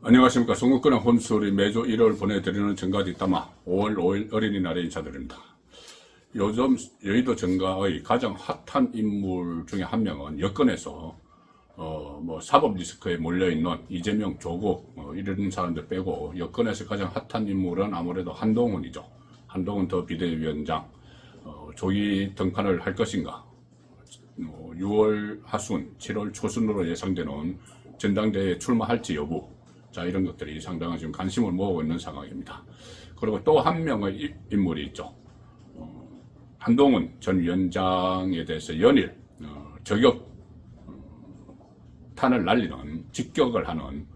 안녕하십니까. 송국근의 혼술이 매주 일요일 보내드리는 정가디 따마 5월 5일 어린이날에 인사드립니다. 요즘 여의도 정가의 가장 핫한 인물 중에 한 명은 여권에서 사법 리스크에 몰려있는 이재명, 조국 이런 사람들 빼고 여권에서 가장 핫한 인물은 아무래도 한동훈이죠. 한동훈 더 비대위원장 조기 등판을 할 것인가, 6월 하순 7월 초순으로 예상되는 전당대회에 출마할지 여부, 자, 이런 것들이 상당한 지금 관심을 모으고 있는 상황입니다. 그리고 또 한 명의 인물이 있죠. 한동훈 전 위원장에 대해서 연일 저격 탄을 날리는 직격을 하는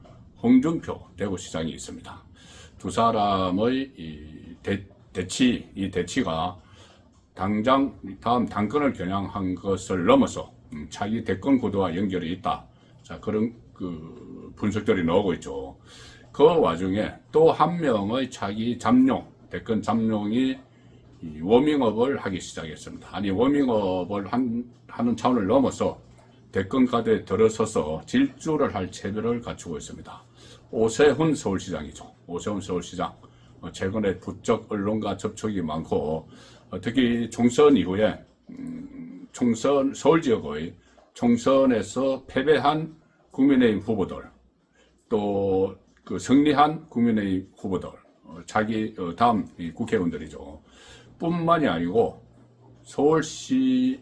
홍준표 대구시장이 있습니다. 두 사람의 이 대치가 당장 다음 당권을 겨냥한 것을 넘어서 차기 대권 구도와 연결이 있다. 자, 그런 분석들이 나오고 있죠. 그 와중에 또 한 명의 차기 잠룡, 대권 잠룡이 워밍업을 하기 시작했습니다. 아니, 워밍업을 하는 차원을 넘어서 대권 가드에 들어서서 질주를 할 체별을 갖추고 있습니다. 오세훈 서울시장이죠. 오세훈 서울시장. 최근에 부쩍 언론과 접촉이 많고, 특히 총선 이후에 서울 지역의 총선에서 패배한 국민의힘 후보들, 또 승리한 국민의힘 후보들, 자기 다음 국회의원들이죠. 뿐만이 아니고 서울시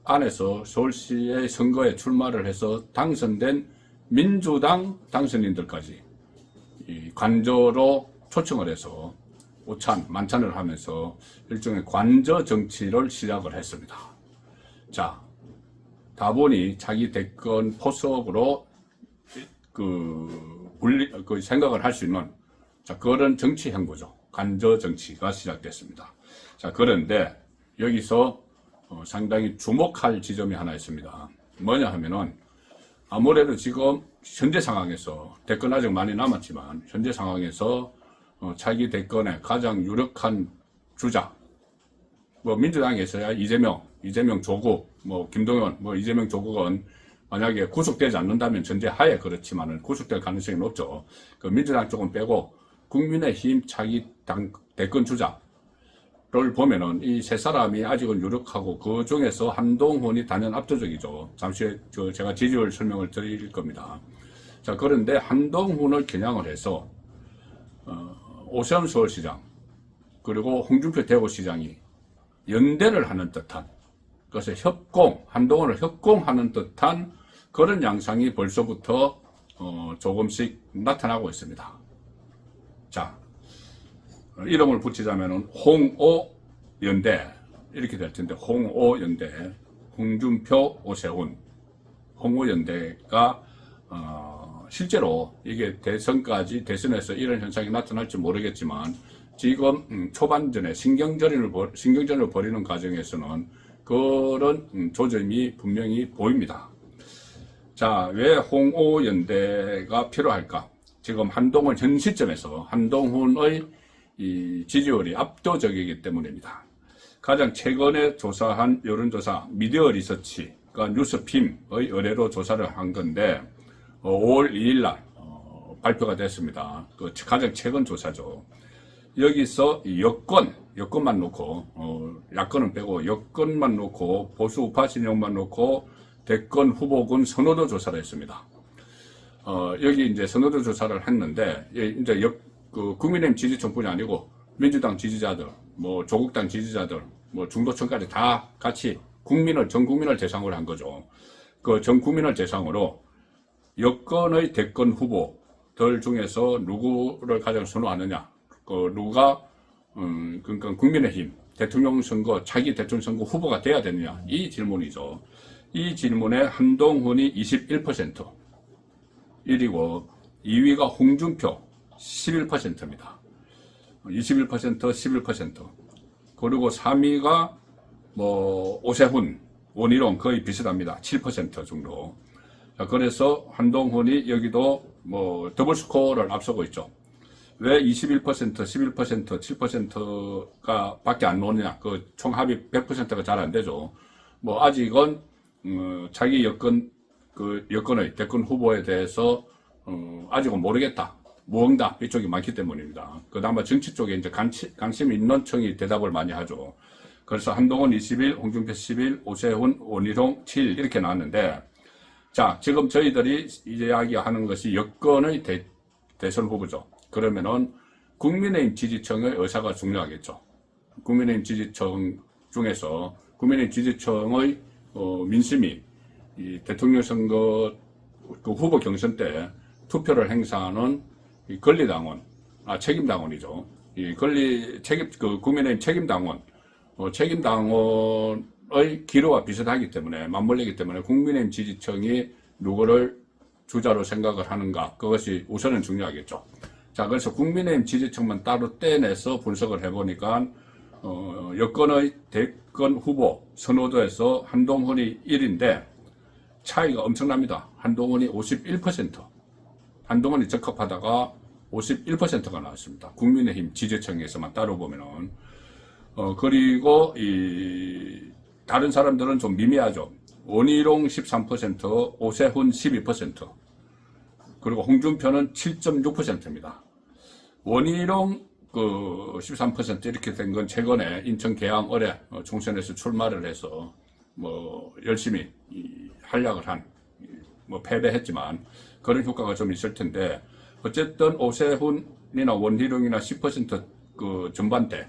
안에서 서울시의 선거에 출마를 해서 당선된 민주당 당선인들까지 관저로 초청을 해서 오찬, 만찬을 하면서 일종의 관저 정치를 시작을 했습니다. 자, 다분히 자기 대권 포석으로 생각을 할 수 있는, 자, 그런 정치 행보죠. 관저 정치가 시작됐습니다. 자, 그런데 여기서 상당히 주목할 지점이 하나 있습니다. 뭐냐 하면은, 아무래도 지금 현재 상황에서 대권 아직 많이 남았지만 현재 상황에서 차기 대권의 가장 유력한 주자, 민주당에서야 이재명 조국, 김동연, 이재명 조국은 만약에 구속되지 않는다면 전제하에 그렇지만은 구속될 가능성이 높죠. 민주당 쪽은 빼고 국민의힘 차기 대권 주자를 보면은 이 세 사람이 아직은 유력하고, 그 중에서 한동훈이 단연 압도적이죠. 잠시 후에 제가 지지율 설명을 드릴 겁니다. 자, 그런데 한동훈을 겨냥을 해서 오세훈 서울시장 그리고 홍준표 대구시장이 연대를 하는 듯한, 그래서 한동훈을 협공하는 듯한 그런 양상이 벌써부터 조금씩 나타나고 있습니다. 자, 이름을 붙이자면은 홍오연대 이렇게 될 텐데, 홍오연대, 홍준표, 오세훈, 홍오연대가 실제로 이게 대선에서 이런 현상이 나타날지 모르겠지만 지금 초반전에 신경전을 벌이는 과정에서는 그런 조짐이 분명히 보입니다. 자, 왜 홍오연대가 필요할까? 지금 한동훈 현 시점에서 한동훈의 이 지지율이 압도적이기 때문입니다. 가장 최근에 조사한 여론조사 미디어 리서치가 뉴스핌의 의뢰로 조사를 한 건데 5월 2일 날 발표가 됐습니다. 가장 최근 조사죠. 여기서 여권만 놓고, 야권은 빼고 여권만 놓고, 보수 우파 진영만 놓고 대권 후보군 선호도 조사를 했습니다. 여기 이제 선호도 조사를 했는데, 이제 국민의힘 지지층뿐이 아니고 민주당 지지자들, 조국당 지지자들, 중도층까지 다 같이 전 국민을 대상으로 한 거죠. 전 국민을 대상으로 여권의 대권 후보들 중에서 누구를 가장 선호하느냐, 누가 그러니까 국민의힘 대통령 선거, 차기 대통령 선거 후보가 돼야 되느냐, 이 질문이죠. 이 질문에 한동훈이 21%, 1위고 2위가 홍준표 11%입니다. 21%, 11%. 그리고 3위가 오세훈, 원희룡 거의 비슷합니다. 7% 정도. 자, 그래서 한동훈이 여기도 더블 스코어를 앞서고 있죠. 왜 21%, 11%, 7%가 밖에 안 나오느냐? 총 합이 100%가 잘 안 되죠. 아직은 자기 여권의 대권 후보에 대해서 아직은 모르겠다. 무응답 이쪽이 많기 때문입니다. 그다음에 정치 쪽에 이제 관심 있는 층이 대답을 많이 하죠. 그래서 한동훈 21, 홍준표 11, 오세훈, 원희룡 7 이렇게 나왔는데, 자, 지금 저희들이 이제 이야기하는 것이 여권의 대선 후보죠. 그러면은 국민의힘 지지층의 의사가 중요하겠죠. 국민의힘 지지층 중에서 국민의힘 지지층의 민심이 이 대통령 선거 그 후보 경선 때 투표를 행사하는 이 권리당원, 책임당원이죠. 이 국민의힘 책임당원, 책임당원의 기류와 비슷하기 때문에, 맞물리기 때문에 국민의힘 지지층이 누구를 주자로 생각을 하는가, 그것이 우선은 중요하겠죠. 자, 그래서 국민의힘 지지층만 따로 떼내서 분석을 해보니까, 여권의 대권 후보 선호도에서 한동훈이 1인데, 차이가 엄청납니다. 한동훈이 51%. 한동훈이 적합하다가 51%가 나왔습니다. 국민의힘 지지층에서만 따로 보면은. 그리고 다른 사람들은 좀 미미하죠. 원희룡 13%, 오세훈 12%, 그리고 홍준표는 7.6%입니다. 원희룡 13% 이렇게 된 건 최근에 인천 계양 어뢰 총선에서 출마를 해서 열심히 활약을 한, 패배했지만 그런 효과가 좀 있을 텐데, 어쨌든 오세훈이나 원희룡이나 10% 전반대,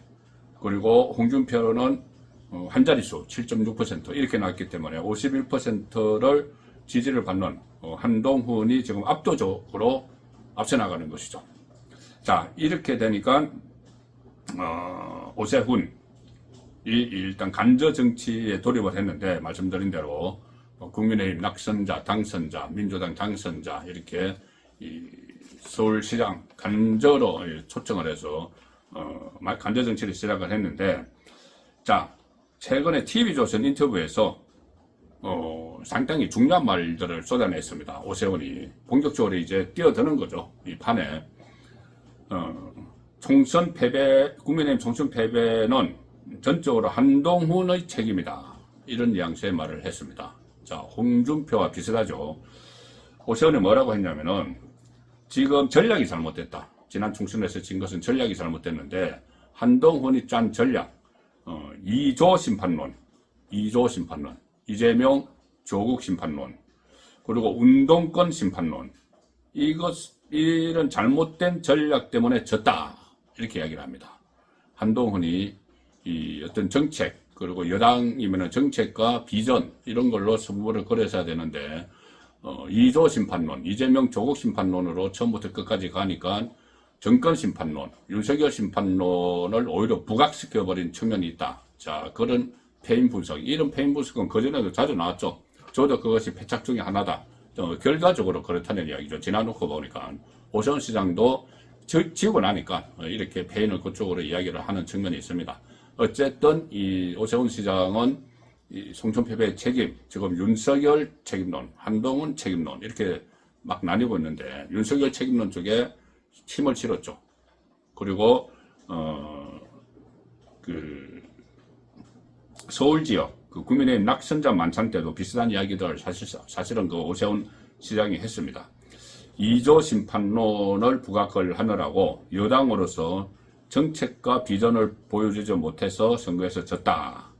그리고 홍준표는 한 자릿수 7.6% 이렇게 나왔기 때문에 51%를 지지를 받는 한동훈이 지금 압도적으로 앞서 나가는 것이죠. 자, 이렇게 되니까 오세훈이 일단 간저 정치에 돌입을 했는데, 말씀드린 대로 국민의힘 낙선자, 당선자, 민주당 당선자 이렇게 서울시장 간저로 초청을 해서 간저 정치를 시작을 했는데, 자, 최근에 TV조선 인터뷰에서 상당히 중요한 말들을 쏟아냈습니다. 오세훈이 본격적으로 이제 뛰어드는 거죠, 이 판에. 총선 패배, 국민의힘 총선 패배는 전적으로 한동훈의 책임이다, 이런 뉘앙스의 말을 했습니다. 자, 홍준표와 비슷하죠. 오세훈이 뭐라고 했냐면은, 지금 전략이 잘못됐다. 지난 총선에서 진 것은 전략이 잘못됐는데, 한동훈이 짠 전략, 2조 심판론, 이재명 조국 심판론, 그리고 운동권 심판론, 이런 잘못된 전략 때문에 졌다, 이렇게 이야기를 합니다. 한동훈이 어떤 정책, 그리고 여당이면 정책과 비전 이런 걸로 승부를 걸어서야 되는데, 2조 심판론, 이재명 조국 심판론으로 처음부터 끝까지 가니까 정권 심판론, 윤석열 심판론을 오히려 부각시켜버린 측면이 있다. 자, 그런 패인 분석, 이런 패인 분석은 그전에도 자주 나왔죠. 저도 그것이 패착 중에 하나다. 결과적으로 그렇다는 이야기죠. 지나놓고 보니까 오세훈 시장도 지고 나니까 이렇게 패인을 그쪽으로 이야기를 하는 측면이 있습니다. 어쨌든 이 오세훈 시장은 이 총선 패배의 책임, 지금 윤석열 책임론, 한동훈 책임론 이렇게 막 나뉘고 있는데, 윤석열 책임론 쪽에 힘을 실었죠. 그리고 서울 지역 국민의힘 낙선자 만찬 때도 비슷한 이야기들 사실은 오세훈 시장이 했습니다. 2조 심판론을 부각을 하느라고 여당으로서 정책과 비전을 보여주지 못해서 선거에서 졌다.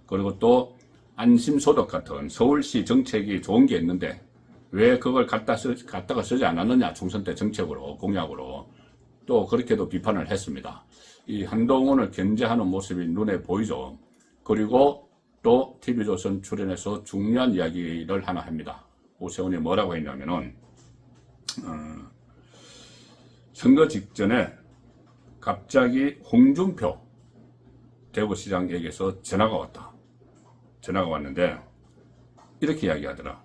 그리고 또 안심소득 같은 서울시 정책이 좋은 게 있는데 왜 그걸 갖다가 쓰지 않았느냐, 총선 때 정책으로, 공약으로. 또 그렇게도 비판을 했습니다. 이 한동훈을 견제하는 모습이 눈에 보이죠. 그리고 또 TV조선 출연해서 중요한 이야기를 하나 합니다. 오세훈이 뭐라고 했냐면은, 선거 직전에 갑자기 홍준표 대구시장에게서 전화가 왔다. 전화가 왔는데 이렇게 이야기하더라.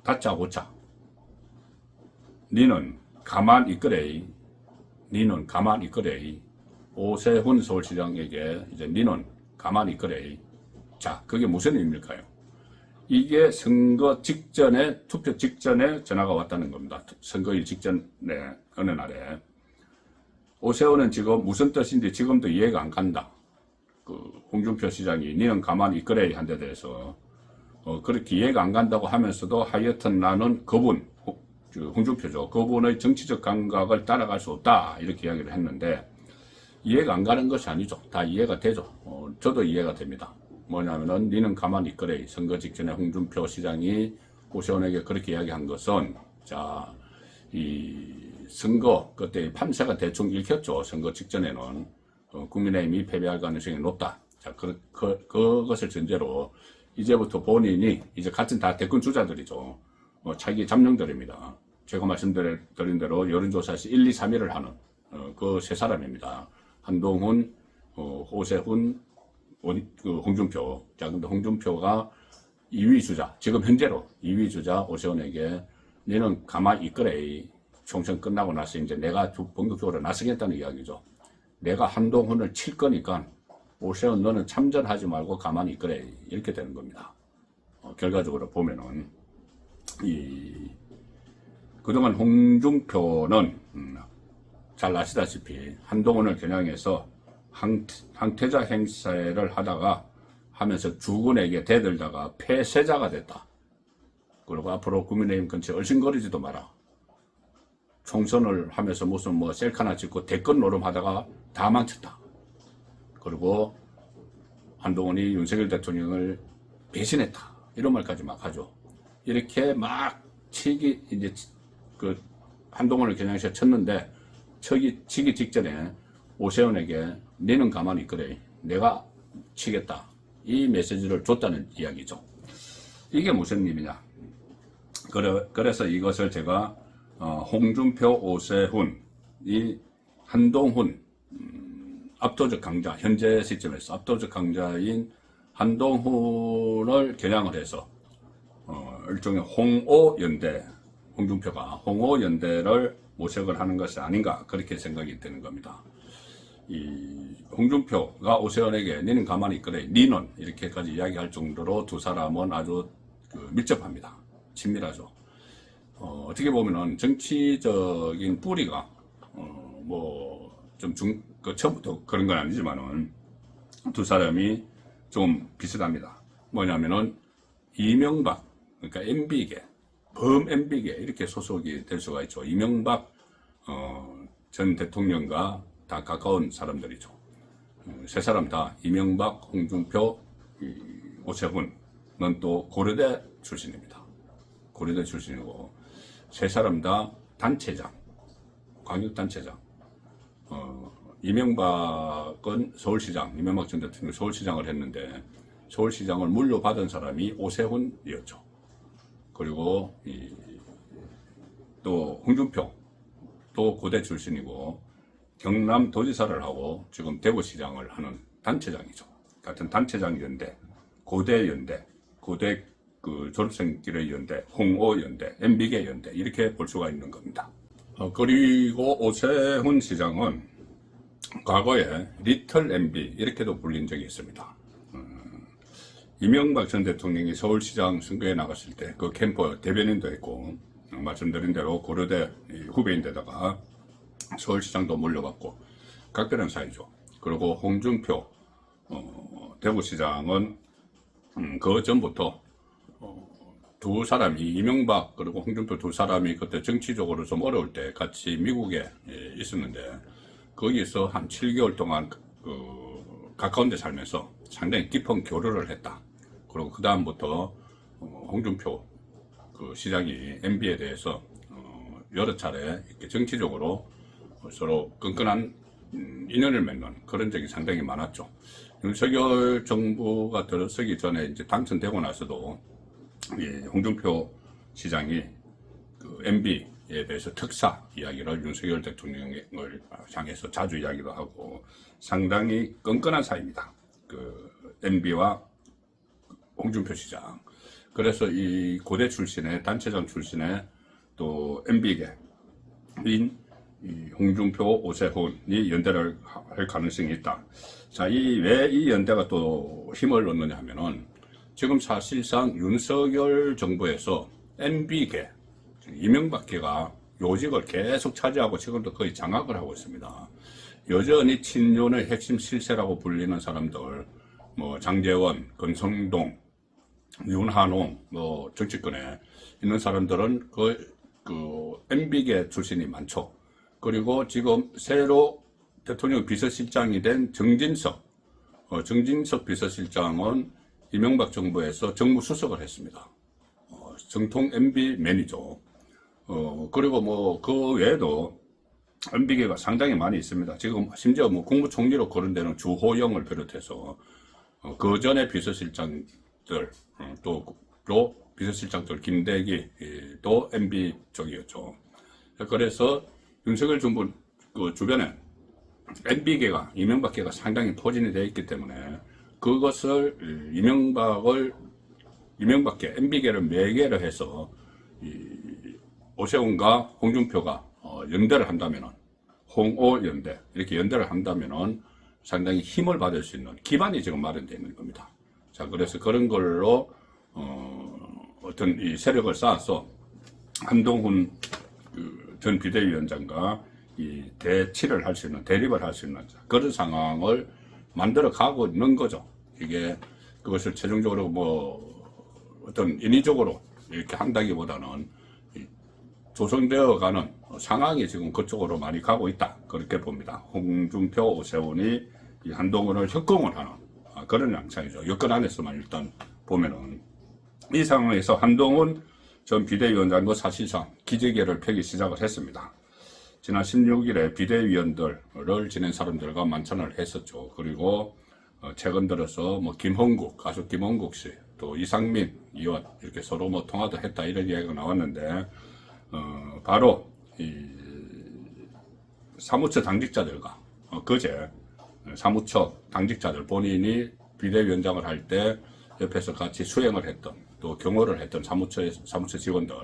다짜고짜 니는 가만 있거래. 니는 가만 있거래. 오세훈 서울시장에게 이제 니는 가만 있거래. 자, 그게 무슨 의미일까요? 이게 선거 직전에, 투표 직전에 전화가 왔다는 겁니다. 선거일 직전에 어느 날에. 오세훈은 지금 무슨 뜻인지 지금도 이해가 안 간다. 홍준표 시장이 니는 가만히 있거래 한 데 대해서 그렇게 이해가 안 간다고 하면서도 하여튼 나는 홍준표죠. 그분의 정치적 감각을 따라갈 수 없다 이렇게 이야기를 했는데 이해가 안 가는 것이 아니죠. 다 이해가 되죠. 저도 이해가 됩니다. 뭐냐면은 니는 가만히 있거래. 선거 직전에 홍준표 시장이 오세훈에게 그렇게 이야기한 것은 자, 이 선거 그때 판세가 대충 읽혔죠. 선거 직전에는 국민의힘이 패배할 가능성이 높다. 자, 그것을 전제로 이제부터 본인이 이제 같은 다 대권 주자들이죠. 차기 잠룡들입니다. 제가 말씀드린 대로 여론조사에서 1, 2, 3위를 하는 그 세 사람입니다. 한동훈, 오세훈, 홍준표. 자, 근데 홍준표가 2위 주자, 지금 현재로 2위 주자 오세훈에게 너는 가만히 있거래. 총선 끝나고 나서 이제 내가 본격적으로 나서겠다는 이야기죠. 내가 한동훈을 칠 거니까 오세훈 너는 참전하지 말고 가만히 있거래. 이렇게 되는 겁니다. 결과적으로 보면은 그동안 홍준표는 잘 아시다시피 한동훈을 겨냥해서 항퇴자 행세를 하면서 주군에게 대들다가 패세자가 됐다. 그리고 앞으로 국민의힘 근처에 얼씬거리지도 마라. 총선을 하면서 무슨 셀카나 찍고 대권 노름하다가 다 망쳤다. 그리고 한동훈이 윤석열 대통령을 배신했다. 이런 말까지 막 하죠. 이렇게 막 이제 한동훈을 겨냥해서 쳤는데 치기 직전에 오세훈에게 너는 가만히 있거래. 내가 치겠다. 이 메시지를 줬다는 이야기죠. 이게 무슨 의미냐. 그래서 이것을 제가 홍준표, 오세훈, 이 한동훈 압도적 강자, 현재 시점에서 압도적 강자인 한동훈을 겨냥을 해서 일종의 홍오연대, 홍준표가 홍오연대를 모색을 하는 것이 아닌가 그렇게 생각이 드는 겁니다. 이 홍준표가 오세훈에게 니는 가만히 있거래, 니는 이렇게까지 이야기할 정도로 두 사람은 아주 밀접합니다. 친밀하죠. 어떻게 보면은 정치적인 뿌리가 처음부터 그런 건 아니지만은 두 사람이 좀 비슷합니다. 뭐냐면은 이명박, 그러니까 MB계, 범 MB계 이렇게 소속이 될 수가 있죠. 이명박 전 대통령과 다 가까운 사람들이죠. 세 사람 다 이명박, 홍준표, 오세훈은 또 고려대 출신입니다. 고려대 출신이고 세 사람 다 단체장, 광역단체장. 이명박은 서울시장, 이명박 전 대통령 서울시장을 했는데 서울시장을 물려받은 사람이 오세훈이었죠. 그리고 또 홍준표 또 고대 출신이고 경남도지사를 하고 지금 대구시장을 하는 단체장이죠. 같은 단체장 연대, 고대 연대, 고대 졸업생들의 연대, 홍오연대, MB계 연대 이렇게 볼 수가 있는 겁니다. 그리고 오세훈 시장은 과거에 리틀 MB 이렇게도 불린 적이 있습니다. 이명박 전 대통령이 서울시장 선거에 나갔을 때 그 캠프 대변인도 했고 말씀드린 대로 고려대 후배인데다가 서울시장도 물려받고 각별한 사이죠. 그리고 홍준표 대구시장은 그 전부터 두 사람이 이명박 그리고 홍준표 두 사람이 그때 정치적으로 좀 어려울 때 같이 미국에 있었는데 거기서 한 7개월 동안 가까운 데 살면서 상당히 깊은 교류를 했다. 그리고 그 다음부터 홍준표 시장이 MB에 대해서 여러 차례 이렇게 정치적으로 서로 끈끈한 인연을 맺는 그런 적이 상당히 많았죠. 윤석열 정부가 들어서기 전에 이제 당선되고 나서도 홍준표 시장이 MB에 대해서 특사 이야기를 윤석열 대통령을 향해서 자주 이야기도 하고 상당히 끈끈한 사이입니다. MB와 홍준표 시장. 그래서 이 고대 출신의 단체장 출신의 또 MB계인 홍준표, 오세훈이 연대를 할 가능성이 있다. 자, 왜 이 연대가 또 힘을 얻느냐 하면은 지금 사실상 윤석열 정부에서 MB계, 이명박계가 요직을 계속 차지하고 지금도 거의 장악을 하고 있습니다. 여전히 친윤의 핵심 실세라고 불리는 사람들, 장제원, 권성동, 윤한홍, 정치권에 있는 사람들은 MB계 출신이 많죠. 그리고 지금 새로 대통령 비서실장이 된 정진석 비서실장은 이명박 정부에서 정무수석을 했습니다. 정통 MB맨이죠. 그리고 뭐 그 외에도 MB계가 상당히 많이 있습니다. 지금 심지어 뭐 국무총리로 거론되는 주호영을 비롯해서 그 전에 비서실장들 또 비서실장들 김대기도 MB 쪽이었죠. 그래서 윤석열 정부 그 주변에 MB계가 이명박계가 상당히 포진이 되어 있기 때문에 그것을 이명박계 MB계를 매개를 해서 오세훈과 홍준표가 연대를 한다면은 홍오연대 이렇게 연대를 한다면은 상당히 힘을 받을 수 있는 기반이 지금 마련되어 있는 겁니다. 자, 그래서 그런 걸로 어떤 이 세력을 쌓아서 한동훈 전 비대위원장과 이 대치를 할 수 있는 대립을 할 수 있는 그런 상황을 만들어 가고 있는 거죠. 이게 그것을 최종적으로 뭐 어떤 인위적으로 이렇게 한다기보다는 조성되어 가는 상황이 지금 그쪽으로 많이 가고 있다. 그렇게 봅니다. 홍준표, 오세훈이 이 한동훈을 협공을 하는 그런 양상이죠. 여권 안에서만 일단 보면은 이 상황에서 한동훈 전 비대위원장도 사실상 기재계를 펴기 시작을 했습니다. 지난 16일에 비대위원들을 지낸 사람들과 만찬을 했었죠. 그리고 최근 들어서 뭐 가수 김홍국 씨, 또 이상민 의원 이렇게 서로 뭐 통화도 했다 이런 이야기가 나왔는데 바로 이 사무처 당직자들과 그제 사무처 당직자들 본인이 비대위원장을 할 때 옆에서 같이 수행을 했던 또 경호를 했던 사무처 직원들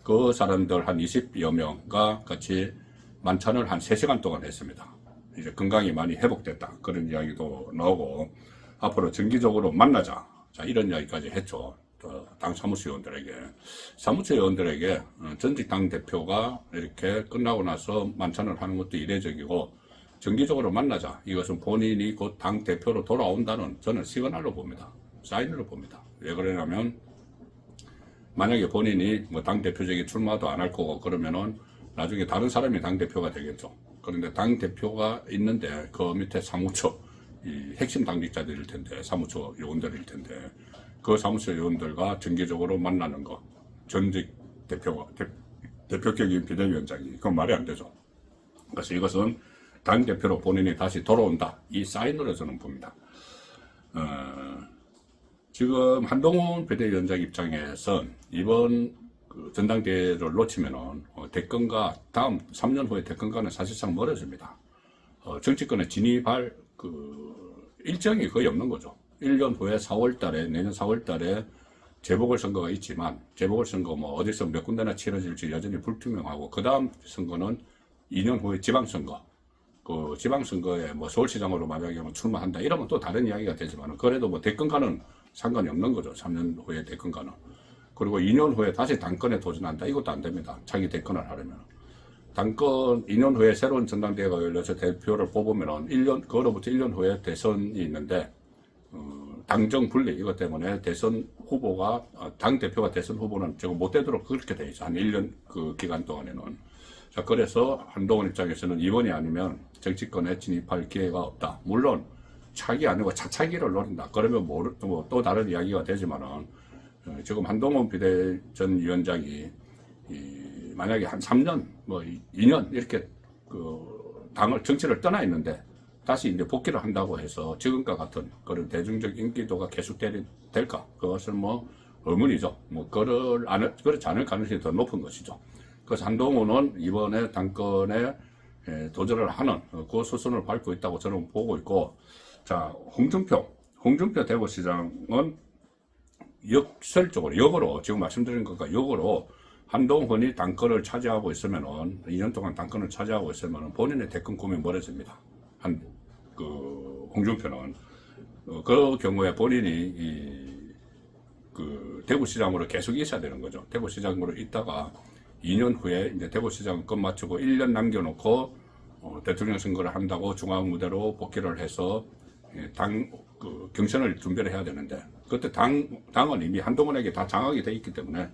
그 사람들 한 20여 명과 같이 만찬을 한 3시간 동안 했습니다. 이제 건강이 많이 회복됐다 그런 이야기도 나오고 앞으로 정기적으로 만나자 자 이런 이야기까지 했죠. 당 사무처 의원들에게 전직 당 대표가 이렇게 끝나고 나서 만찬을 하는 것도 이례적이고 정기적으로 만나자 이것은 본인이 곧 당 대표로 돌아온다는 저는 시그널로 봅니다. 사인으로 봅니다. 왜 그러냐면 만약에 본인이 뭐 당 대표직에 출마도 안 할 거고 그러면은 나중에 다른 사람이 당 대표가 되겠죠. 그런데 당 대표가 있는데 그 밑에 사무처 이 핵심 당직자들일 텐데 사무처 요원들일 텐데 그 사무처 요원들과 정기적으로 만나는 거 전직 대표격인 비대위원장이 그건 말이 안 되죠. 그래서 이것은 당 대표로 본인이 다시 돌아온다 이 사인으로 저는 봅니다. 지금 한동훈 비대위원장 입장에선 이번 전당대회를 놓치면은 대권과 다음 3년 후에 대권과는 사실상 멀어집니다. 정치권에 진입할 일정이 거의 없는 거죠. 1년 후에 4월달에 내년 4월달에 재보궐선거가 있지만 재보궐선거 뭐 어디서 몇 군데나 치러질지 여전히 불투명하고 그 다음 선거는 2년 후에 지방선거. 그 지방선거에 뭐 서울시장으로 만약에 출마한다 이러면 또 다른 이야기가 되지만 그래도 뭐 대권과는 상관이 없는 거죠. 3년 후에 대권과는. 그리고 2년 후에 다시 당권에 도전한다. 이것도 안 됩니다. 자기 대권을 하려면. 당권 2년 후에 새로운 전당대회가 열려서 대표를 뽑으면 그로부터 1년 후에 대선이 있는데 당정 분리 이것 때문에 대선 후보가 당 대표가 대선 후보는 지금 못 되도록 그렇게 돼 있어. 한 1년 그 기간 동안에는. 자, 그래서 한동훈 입장에서는 이번이 아니면 정치권에 진입할 기회가 없다. 물론 차기 아니고 차차기를 노린다. 그러면 또 다른 이야기가 되지만은 지금 한동훈 비대전 위원장이 만약에 한 3년, 뭐 2년 이렇게 정치를 떠나 있는데 다시 이제 복귀를 한다고 해서 지금과 같은 그런 대중적 인기도가 계속 될까? 그것은 뭐 의문이죠. 뭐 그렇지 않을 가능성이 더 높은 것이죠. 그래서 한동훈은 이번에 당권에 도전을 하는 그 수순을 밟고 있다고 저는 보고 있고, 자, 홍준표 대구시장은 역으로 지금 말씀드린 것과 역으로 한동훈이 당권을 차지하고 있으면은 2년 동안 당권을 차지하고 있으면은 본인의 대권 꿈이 멀어집니다. 홍준표는 그 경우에 본인이 대구시장으로 계속 있어야 되는 거죠. 대구시장으로 있다가 2년 후에 이제 대구시장 끝 마치고 1년 남겨놓고 대통령 선거를 한다고 중앙무대로 복귀를 해서 경선을 준비를 해야 되는데 그때 당은 이미 한동훈에게 다 장악이 돼 있기 때문에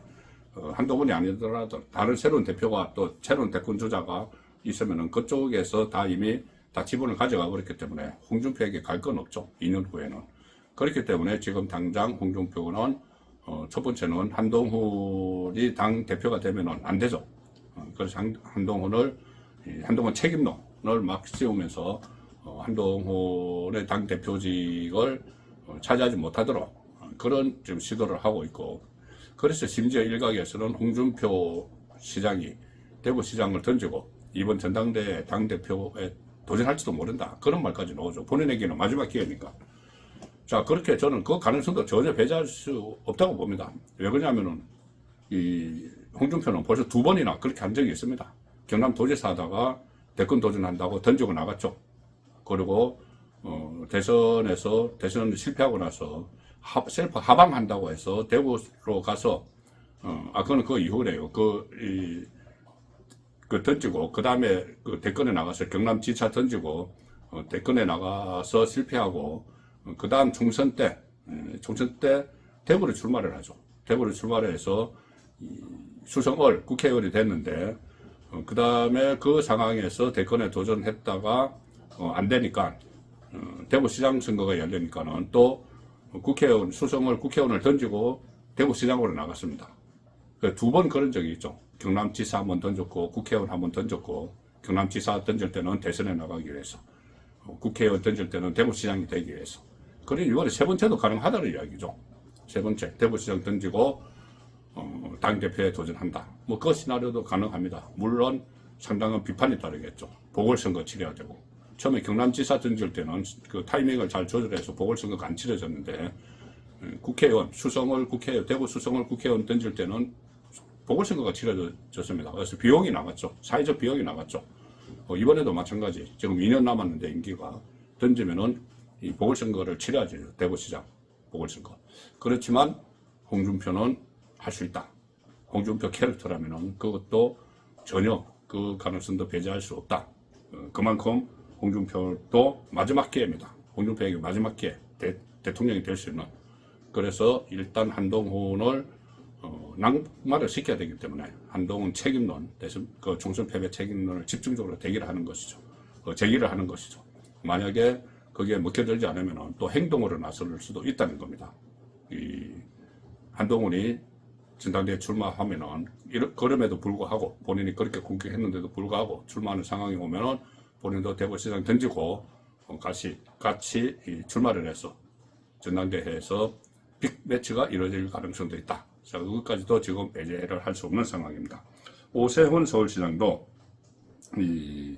한동훈이 아니더라도 다른 새로운 대표가 또 새로운 대권 주자가 있으면은 그쪽에서 다 이미 다 지분을 가져가 버렸기 때문에 홍준표에게 갈 건 없죠. 2년 후에는. 그렇기 때문에 지금 당장 홍준표는 첫 번째는 한동훈이 당 대표가 되면은 안 되죠. 그래서 한동훈 책임론을 막 씌우면서 한동훈의 당 대표직을 차지하지 못하도록 그런 지금 시도를 하고 있고, 그래서 심지어 일각에서는 홍준표 시장이 대구시장을 던지고 이번 전당대회 당대표에 도전할지도 모른다, 그런 말까지 나오죠. 본인에게는 마지막 기회니까. 자, 그렇게 저는 그 가능성도 전혀 배제할 수 없다고 봅니다. 왜 그러냐면은 이 홍준표는 벌써 2번이나 그렇게 한 적이 있습니다. 경남도지사 하다가 대권 도전한다고 던지고 나갔죠. 그리고 대선 실패하고 나서 셀프 하방한다고 해서 대구로 가서 그거는 그 이후래요. 그 던지고 그 다음에 그 대권에 나가서 경남지사 던지고 대권에 나가서 실패하고 그 다음 총선 때 대구로 출마를 하죠. 대구로 출마를 해서 수성을 국회의원이 됐는데 그 다음에 그 상황에서 대권에 도전했다가 안 되니까 대구시장 선거가 열리니까는 또 수성을 국회의원을 던지고 대구시장으로 나갔습니다. 2번 그런 적이 있죠. 경남지사 한번 던졌고 국회의원 한번 던졌고, 경남지사 던질 때는 대선에 나가기 위해서, 국회의원 던질 때는 대구시장이 되기 위해서. 그러니 이번에 3번째도 가능하다는 이야기죠. 3번째 대구시장 던지고 당대표에 도전한다. 뭐 그 시나리오도 가능합니다. 물론 상당한 비판이 따르겠죠. 보궐선거 치러야 되고. 처음에 경남지사 던질 때는 그 타이밍을 잘 조절해서 보궐선거가 안 치러졌는데, 국회의원, 대구 수성을 국회의원 던질 때는 보궐선거가 치러졌습니다. 그래서 비용이 나갔죠. 사회적 비용이 나갔죠. 이번에도 마찬가지. 지금 2년 남았는데 임기가 던지면은 이 보궐선거를 치러야죠. 대구시장 보궐선거. 그렇지만 홍준표는 할 수 있다. 홍준표 캐릭터라면은 그것도 전혀 그 가능성도 배제할 수 없다. 그만큼 홍준표도 마지막 기회입니다. 홍준표에게 마지막 기회, 대통령이 될 수 있는. 그래서 일단 한동훈을 낙마를 시켜야 되기 때문에 한동훈 책임론, 그 총선 패배 책임론을 집중적으로 제기를 하는 것이죠. 만약에 거기에 먹혀들지 않으면 또 행동으로 나설 수도 있다는 겁니다. 이 한동훈이 전당대회 출마하면은 그럼에도 불구하고 본인이 그렇게 공격했는데도 불구하고 출마하는 상황이 오면은 본인도 대구시장 던지고 같이 출마를 해서 전당대회에서 빅매치가 이루어질 가능성도 있다. 자, 그것까지도 지금 배제를 할 수 없는 상황입니다. 오세훈 서울시장도 이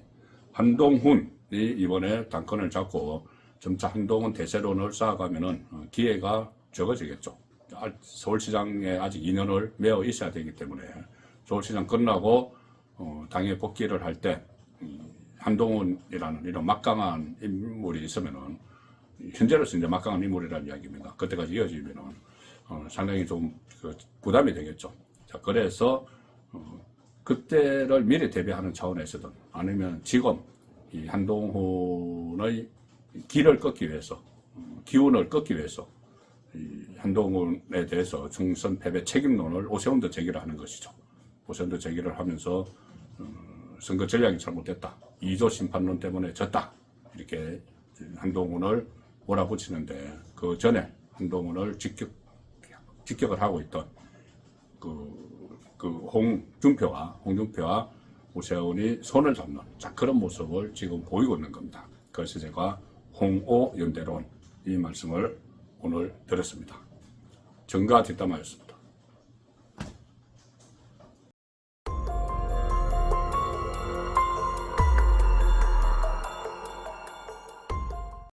한동훈이 이번에 당권을 잡고 점차 한동훈 대세론을 쌓아가면은 기회가 적어지겠죠. 서울시장에 아직 2년을 매어 있어야 되기 때문에 서울시장 끝나고 당에 복귀를 할 때 한동훈이라는 이런 막강한 인물이 있으면은, 현재로서 이제 막강한 인물이라는 이야기입니다. 그때까지 이어지면은 상당히 좀 부담이 되겠죠. 자, 그래서 그때를 미리 대비하는 차원에서든 아니면 지금 이 한동훈의 기운을 꺾기 위해서 이 한동훈에 대해서 총선 패배 책임론을 오세훈도 제기를 하는 것이죠. 오세훈도 제기를 하면서 선거 전략이 잘못됐다. 2조 심판론 때문에 졌다. 이렇게 한동훈을 몰아붙이는데, 그 전에 한동훈을 직격을 하고 있던 홍준표와 오세훈이 손을 잡는, 자, 그런 모습을 지금 보이고 있는 겁니다. 그래서 제가 홍오 연대론 이 말씀을 오늘 드렸습니다. 정가 뒷담화였습니다.